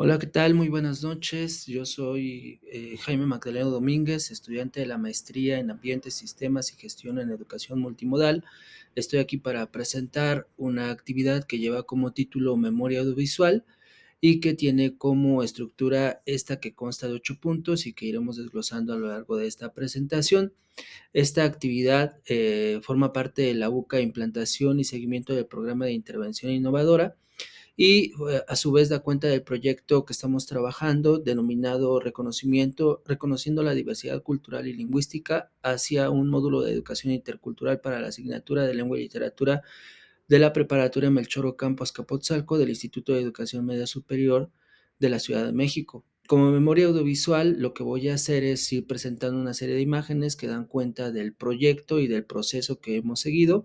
Hola, ¿qué tal? Muy buenas noches. Yo soy Jaime Magdaleno Domínguez, estudiante de la maestría en Ambientes, Sistemas y Gestión en Educación Multimodal. Estoy aquí para presentar una actividad que lleva como título Memoria Audiovisual y que tiene como estructura esta que consta de 8 puntos y que iremos desglosando a lo largo de esta presentación. Esta actividad forma parte de la UCA Implantación y Seguimiento del Programa de Intervención Innovadora y a su vez da cuenta del proyecto que estamos trabajando denominado Reconociendo la diversidad cultural y lingüística hacia un módulo de educación intercultural para la asignatura de lengua y literatura de la preparatoria Melchor Ocampo Azcapotzalco del Instituto de Educación Media Superior de la Ciudad de México. Como memoria audiovisual, lo que voy a hacer es ir presentando una serie de imágenes que dan cuenta del proyecto y del proceso que hemos seguido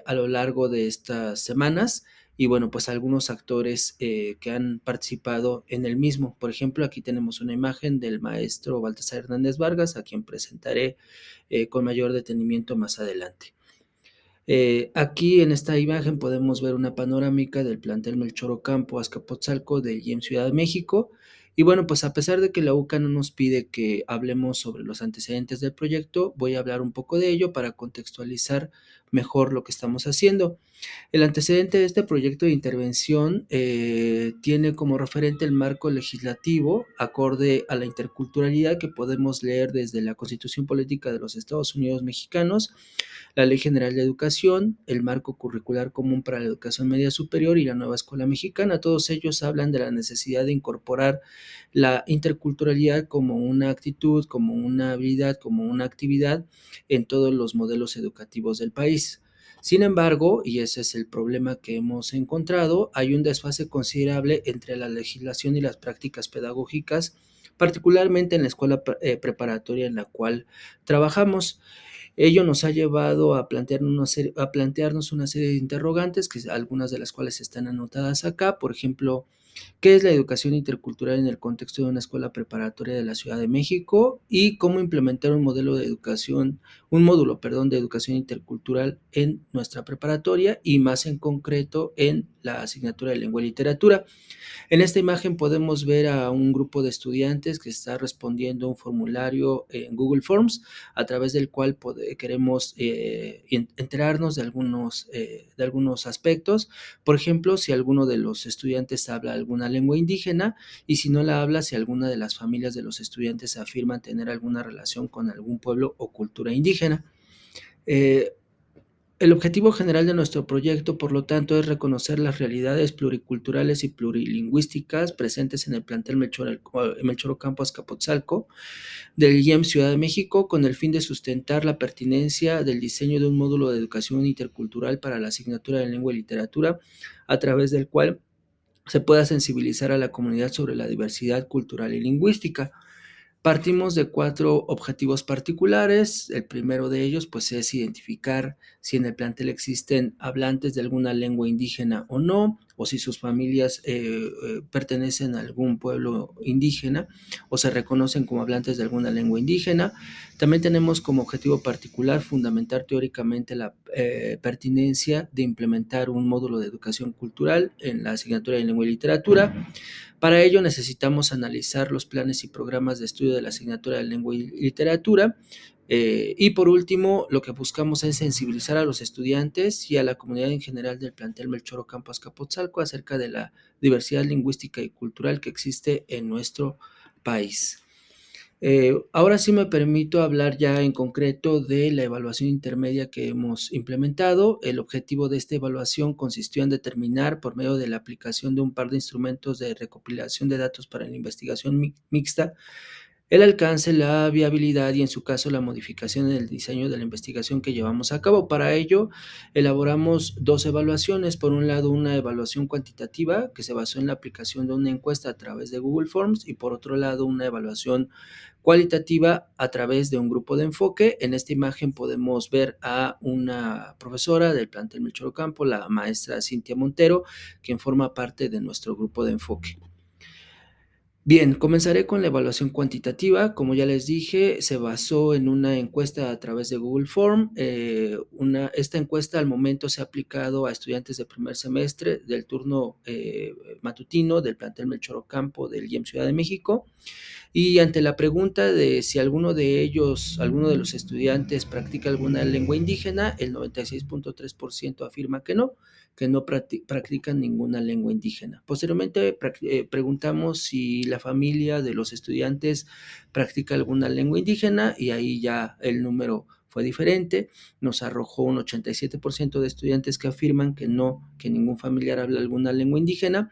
a lo largo de estas semanas y bueno, pues algunos actores que han participado en el mismo. Por ejemplo, aquí tenemos una imagen del maestro Baltasar Hernández Vargas, a quien presentaré con mayor detenimiento más adelante. Aquí en esta imagen podemos ver una panorámica del plantel Melchor Ocampo Azcapotzalco de IEM Ciudad de México. Y bueno, pues a pesar de que la UCA no nos pide que hablemos sobre los antecedentes del proyecto, voy a hablar un poco de ello para contextualizar mejor lo que estamos haciendo. El antecedente de este proyecto de intervención tiene como referente el marco legislativo acorde a la interculturalidad que podemos leer desde la Constitución Política de los Estados Unidos Mexicanos, la Ley General de Educación, el Marco Curricular Común para la Educación Media Superior y la Nueva Escuela Mexicana. Todos ellos hablan de la necesidad de incorporar la interculturalidad como una actitud, como una habilidad, como una actividad en todos los modelos educativos del país. Sin embargo, y ese es el problema que hemos encontrado, hay un desfase considerable entre la legislación y las prácticas pedagógicas, particularmente en la escuela preparatoria en la cual trabajamos. Ello nos ha llevado a plantearnos una serie de interrogantes, que algunas de las cuales están anotadas acá. Por ejemplo, ¿qué es la educación intercultural en el contexto de una escuela preparatoria de la Ciudad de México? Y cómo implementar un módulo, perdón, de educación intercultural en nuestra preparatoria y más en concreto en la asignatura de lengua y literatura. En esta imagen podemos ver a un grupo de estudiantes que está respondiendo un formulario en Google Forms, a través del cual queremos enterarnos de algunos aspectos. Por ejemplo, si alguno de los estudiantes habla alguna lengua indígena y si no la habla, si alguna de las familias de los estudiantes afirman tener alguna relación con algún pueblo o cultura indígena. Eh, el objetivo general de nuestro proyecto, por lo tanto, es reconocer las realidades pluriculturales y plurilingüísticas presentes en el plantel Melchor Ocampo Azcapotzalco del IEM Ciudad de México, con el fin de sustentar la pertinencia del diseño de un módulo de educación intercultural para la asignatura de lengua y literatura, a través del cual se pueda sensibilizar a la comunidad sobre la diversidad cultural y lingüística. Partimos de 4 objetivos particulares. El primero de ellos, pues, es identificar si en el plantel existen hablantes de alguna lengua indígena o no, o si sus familias pertenecen a algún pueblo indígena o se reconocen como hablantes de alguna lengua indígena. También tenemos como objetivo particular fundamentar teóricamente la pertinencia de implementar un módulo de educación cultural en la asignatura de lengua y literatura. Para ello necesitamos analizar los planes y programas de estudio de la asignatura de lengua y literatura. Y por último, lo que buscamos es sensibilizar a los estudiantes y a la comunidad en general del plantel Melchor Ocampo Azcapotzalco acerca de la diversidad lingüística y cultural que existe en nuestro país. Ahora sí me permito hablar ya en concreto de la evaluación intermedia que hemos implementado. El objetivo de esta evaluación consistió en determinar, por medio de la aplicación de un par de instrumentos de recopilación de datos para la investigación mixta, el alcance, la viabilidad y en su caso la modificación en el diseño de la investigación que llevamos a cabo. Para ello, elaboramos 2 evaluaciones. Por un lado, una evaluación cuantitativa que se basó en la aplicación de una encuesta a través de Google Forms y por otro lado, una evaluación cualitativa a través de un grupo de enfoque. En esta imagen podemos ver a una profesora del plantel Melchor Ocampo, la maestra Cintia Montero, quien forma parte de nuestro grupo de enfoque. Bien, comenzaré con la evaluación cuantitativa. Como ya les dije, se basó en una encuesta a través de Google Form. Esta encuesta al momento se ha aplicado a estudiantes de primer semestre del turno matutino del plantel Melchor Ocampo del IEM Ciudad de México. Y ante la pregunta de si alguno de ellos, alguno de los estudiantes practica alguna lengua indígena, el 96.3% afirma que no practican ninguna lengua indígena. Posteriormente preguntamos si la familia de los estudiantes practica alguna lengua indígena y ahí ya el número fue diferente, nos arrojó un 87% de estudiantes que afirman que no, que ningún familiar habla alguna lengua indígena,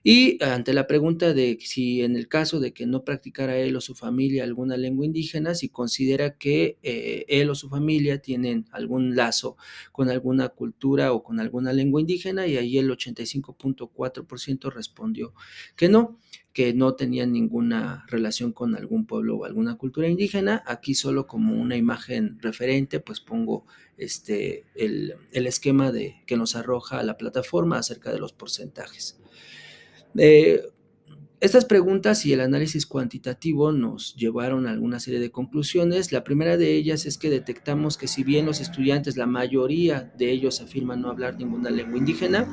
y ante la pregunta de si en el caso de que no practicara él o su familia alguna lengua indígena, si considera que él o su familia tienen algún lazo con alguna cultura o con alguna lengua indígena, y ahí el 85.4% respondió que no tenían ninguna relación con algún pueblo o alguna cultura indígena. Aquí solo como una imagen referente, pues pongo el esquema que nos arroja la plataforma acerca de los porcentajes. Eh, Estas preguntas y el análisis cuantitativo nos llevaron a alguna serie de conclusiones. La primera de ellas es que detectamos que si bien los estudiantes, la mayoría de ellos afirman no hablar ninguna lengua indígena,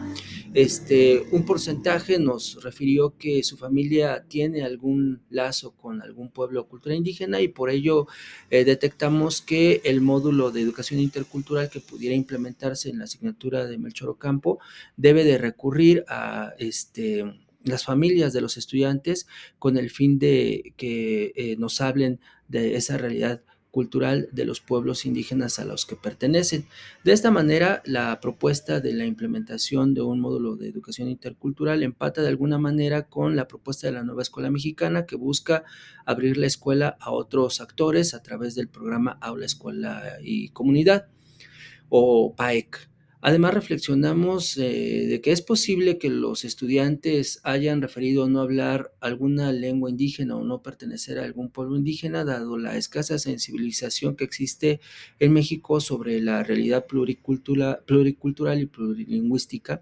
un porcentaje nos refirió que su familia tiene algún lazo con algún pueblo o cultura indígena, y por ello detectamos que el módulo de educación intercultural que pudiera implementarse en la asignatura de Melchor Ocampo debe de recurrir a las familias de los estudiantes con el fin de que nos hablen de esa realidad cultural de los pueblos indígenas a los que pertenecen. De esta manera, la propuesta de la implementación de un módulo de educación intercultural empata de alguna manera con la propuesta de la nueva escuela mexicana, que busca abrir la escuela a otros actores a través del programa Aula, Escuela y Comunidad, o PAEC. Además, reflexionamos de que es posible que los estudiantes hayan referido no hablar alguna lengua indígena o no pertenecer a algún pueblo indígena, dado la escasa sensibilización que existe en México sobre la realidad pluricultural y plurilingüística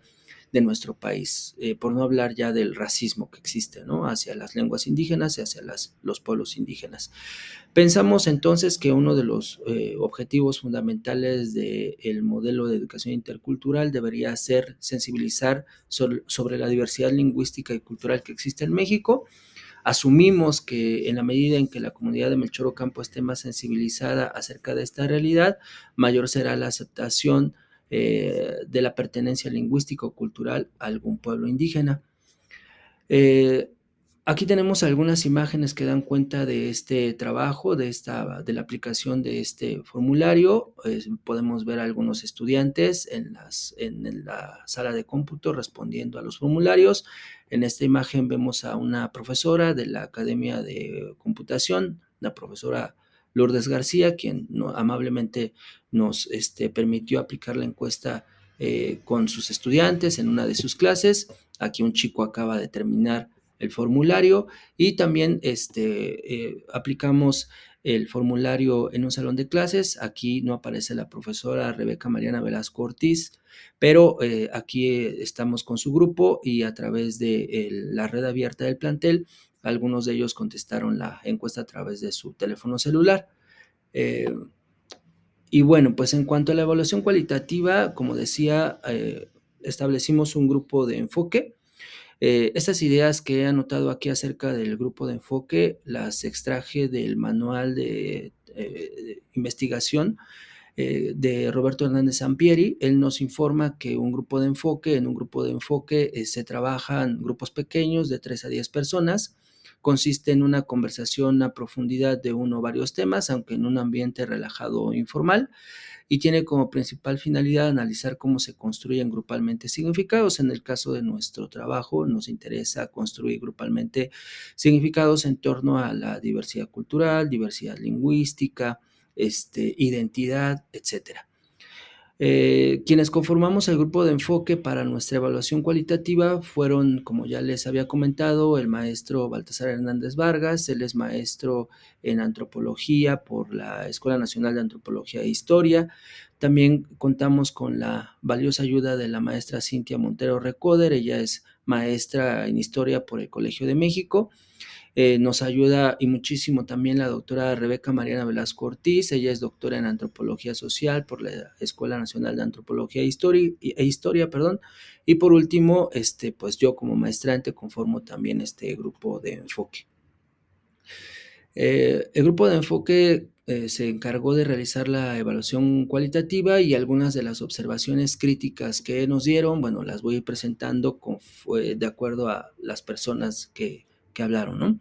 de nuestro país, por no hablar ya del racismo que existe, ¿no?, hacia las lenguas indígenas y hacia los pueblos indígenas. Pensamos entonces que uno de los objetivos fundamentales del modelo de educación intercultural debería ser sensibilizar sobre la diversidad lingüística y cultural que existe en México. Asumimos que en la medida en que la comunidad de Melchor Ocampo esté más sensibilizada acerca de esta realidad, mayor será la aceptación de la pertenencia lingüística o cultural a algún pueblo indígena. Eh, Aquí tenemos algunas imágenes que dan cuenta de este trabajo, de la aplicación de este formulario. Podemos ver a algunos estudiantes en la sala de cómputo respondiendo a los formularios. En esta imagen vemos a una profesora de la Academia de Computación, la profesora Lourdes García, quien amablemente nos permitió aplicar la encuesta con sus estudiantes en una de sus clases. Aquí un chico acaba de terminar el formulario, y también aplicamos el formulario en un salón de clases. Aquí no aparece la profesora Rebeca Mariana Velasco Ortiz, pero aquí estamos con su grupo, y a través de la red abierta del plantel, algunos de ellos contestaron la encuesta a través de su teléfono celular. Eh, y bueno, pues en cuanto a la evaluación cualitativa, como decía, establecimos un grupo de enfoque. Estas ideas que he anotado aquí acerca del grupo de enfoque las extraje del manual de investigación de Roberto Hernández Sampieri. Él nos informa que en un grupo de enfoque se trabajan grupos pequeños de 3 a 10 personas. Consiste en una conversación a profundidad de uno o varios temas, aunque en un ambiente relajado e informal, y tiene como principal finalidad analizar cómo se construyen grupalmente significados. En el caso de nuestro trabajo, nos interesa construir grupalmente significados en torno a la diversidad cultural, diversidad lingüística, identidad, etcétera. Quienes conformamos el grupo de enfoque para nuestra evaluación cualitativa fueron, como ya les había comentado, el maestro Baltasar Hernández Vargas. Él es maestro en antropología por la Escuela Nacional de Antropología e Historia. También contamos con la valiosa ayuda de la maestra Cintia Montero Recoder. Ella es maestra en historia por el Colegio de México. Nos ayuda y muchísimo también la doctora Rebeca Mariana Velasco Ortiz. Ella es doctora en Antropología Social por la Escuela Nacional de Antropología e Historia, perdón. Y por último, pues yo como maestrante conformo también este grupo de enfoque. El grupo de enfoque se encargó de realizar la evaluación cualitativa y algunas de las observaciones críticas que nos dieron, bueno, las voy a ir presentando de acuerdo a las personas que hablaron, ¿no?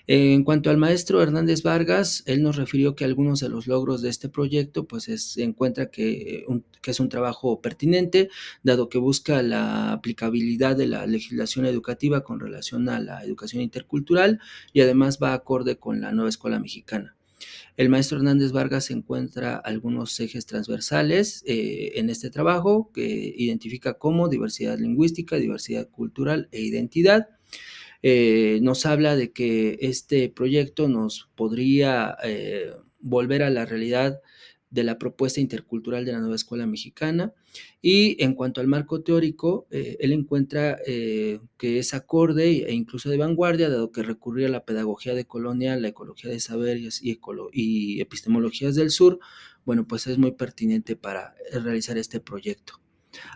En cuanto al maestro Hernández Vargas, él nos refirió que algunos de los logros de este proyecto, pues se encuentra que es un trabajo pertinente, dado que busca la aplicabilidad de la legislación educativa con relación a la educación intercultural y además va acorde con la nueva escuela mexicana. El maestro Hernández Vargas encuentra algunos ejes transversales en este trabajo que identifica como diversidad lingüística, diversidad cultural e identidad. Nos habla de que este proyecto nos podría volver a la realidad de la propuesta intercultural de la nueva escuela mexicana. Y en cuanto al marco teórico, él encuentra que es acorde e incluso de vanguardia, dado que recurrir a la pedagogía decolonial, la ecología de saberes y epistemologías del sur, bueno, pues es muy pertinente para realizar este proyecto.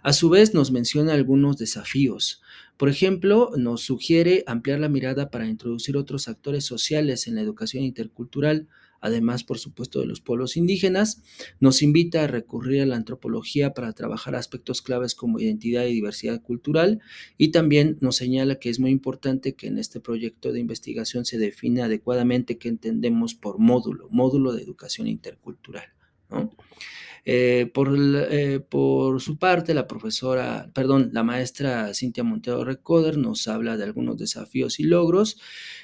A su vez, nos menciona algunos desafíos. Por ejemplo, nos sugiere ampliar la mirada para introducir otros actores sociales en la educación intercultural, además, por supuesto, de los pueblos indígenas. Nos invita a recurrir a la antropología para trabajar aspectos claves como identidad y diversidad cultural, y también nos señala que es muy importante que en este proyecto de investigación se defina adecuadamente qué entendemos por módulo de educación intercultural, ¿no? Por su parte, la maestra Cintia Montero Recoder nos habla de algunos desafíos y logros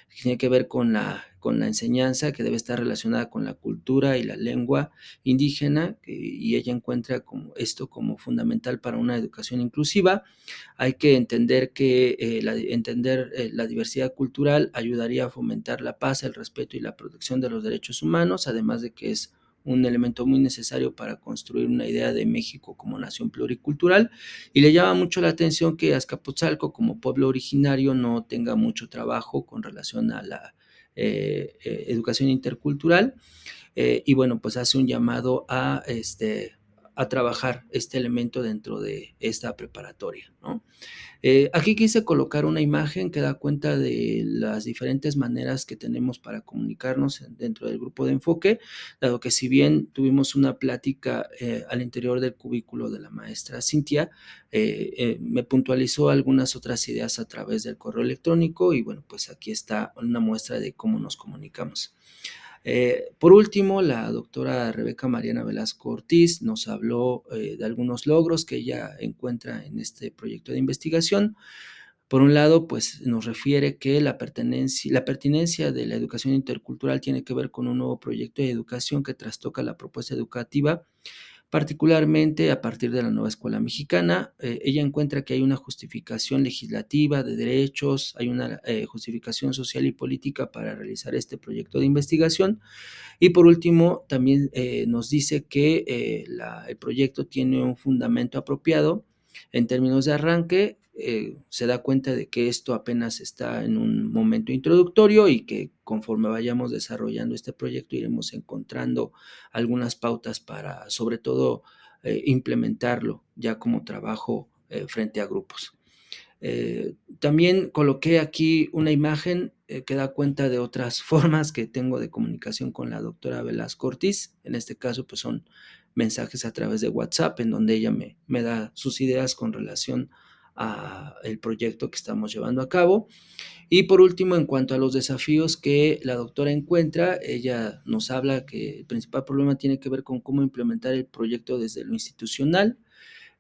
que tiene que ver con la enseñanza que debe estar relacionada con la cultura y la lengua indígena, y ella encuentra esto como fundamental para una educación inclusiva. Hay que entender que la diversidad cultural ayudaría a fomentar la paz, el respeto y la protección de los derechos humanos, además de que es un elemento muy necesario para construir una idea de México como nación pluricultural, y le llama mucho la atención que Azcapotzalco como pueblo originario no tenga mucho trabajo con relación a la educación intercultural, y bueno, pues hace un llamado a trabajar este elemento dentro de esta preparatoria, ¿no? Aquí quise colocar una imagen que da cuenta de las diferentes maneras que tenemos para comunicarnos dentro del grupo de enfoque, dado que si bien tuvimos una plática al interior del cubículo de la maestra Cintia, me puntualizó algunas otras ideas a través del correo electrónico y bueno, pues aquí está una muestra de cómo nos comunicamos. Por último, la doctora Rebeca Mariana Velasco Ortiz nos habló de algunos logros que ella encuentra en este proyecto de investigación. Por un lado, pues nos refiere que la pertinencia de la educación intercultural tiene que ver con un nuevo proyecto de educación que trastoca la propuesta educativa, particularmente a partir de la nueva escuela mexicana. Ella encuentra que hay una justificación legislativa de derechos, hay una justificación social y política para realizar este proyecto de investigación. Y por último, también nos dice que el proyecto tiene un fundamento apropiado en términos de arranque. Se da cuenta de que esto apenas está en un momento introductorio y que conforme vayamos desarrollando este proyecto iremos encontrando algunas pautas para, sobre todo, implementarlo ya como trabajo frente a grupos. También coloqué aquí una imagen que da cuenta de otras formas que tengo de comunicación con la doctora Velasco Ortiz. En este caso, pues son mensajes a través de WhatsApp, en donde ella me da sus ideas con relación a el proyecto que estamos llevando a cabo. Y por último, en cuanto a los desafíos que la doctora encuentra, ella nos habla que el principal problema tiene que ver con cómo implementar el proyecto desde lo institucional.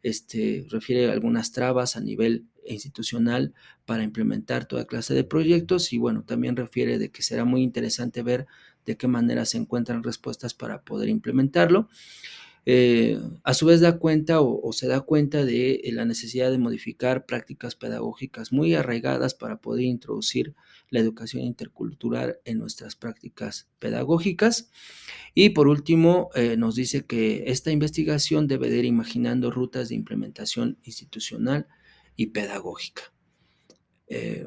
Refiere a algunas trabas a nivel institucional para implementar toda clase de proyectos, y bueno, también refiere de que será muy interesante ver de qué manera se encuentran respuestas para poder implementarlo. A su vez da cuenta o se da cuenta de la necesidad de modificar prácticas pedagógicas muy arraigadas para poder introducir la educación intercultural en nuestras prácticas pedagógicas. Y por último, nos dice que esta investigación debe de ir imaginando rutas de implementación institucional y pedagógica. Eh,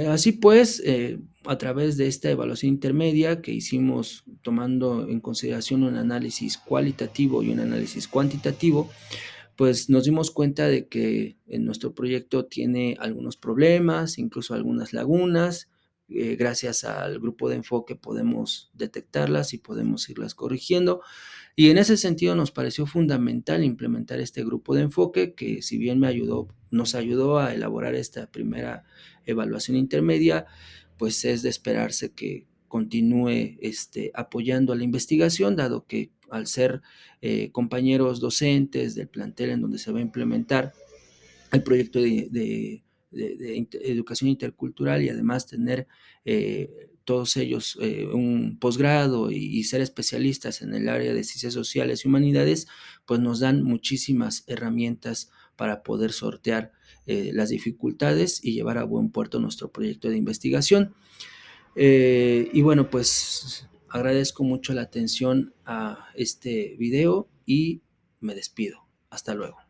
Así pues, a través de esta evaluación intermedia que hicimos tomando en consideración un análisis cualitativo y un análisis cuantitativo, pues nos dimos cuenta de que en nuestro proyecto tiene algunos problemas, incluso algunas lagunas. Gracias al grupo de enfoque podemos detectarlas y podemos irlas corrigiendo. Y en ese sentido nos pareció fundamental implementar este grupo de enfoque que, si bien nos ayudó a elaborar esta primera evaluación intermedia, pues es de esperarse que continúe apoyando a la investigación, dado que al ser compañeros docentes del plantel en donde se va a implementar el proyecto de educación intercultural, y además tener todos ellos un posgrado y ser especialistas en el área de ciencias sociales y humanidades, pues nos dan muchísimas herramientas para poder sortear las dificultades y llevar a buen puerto nuestro proyecto de investigación. Y bueno, pues agradezco mucho la atención a este video y me despido. Hasta luego.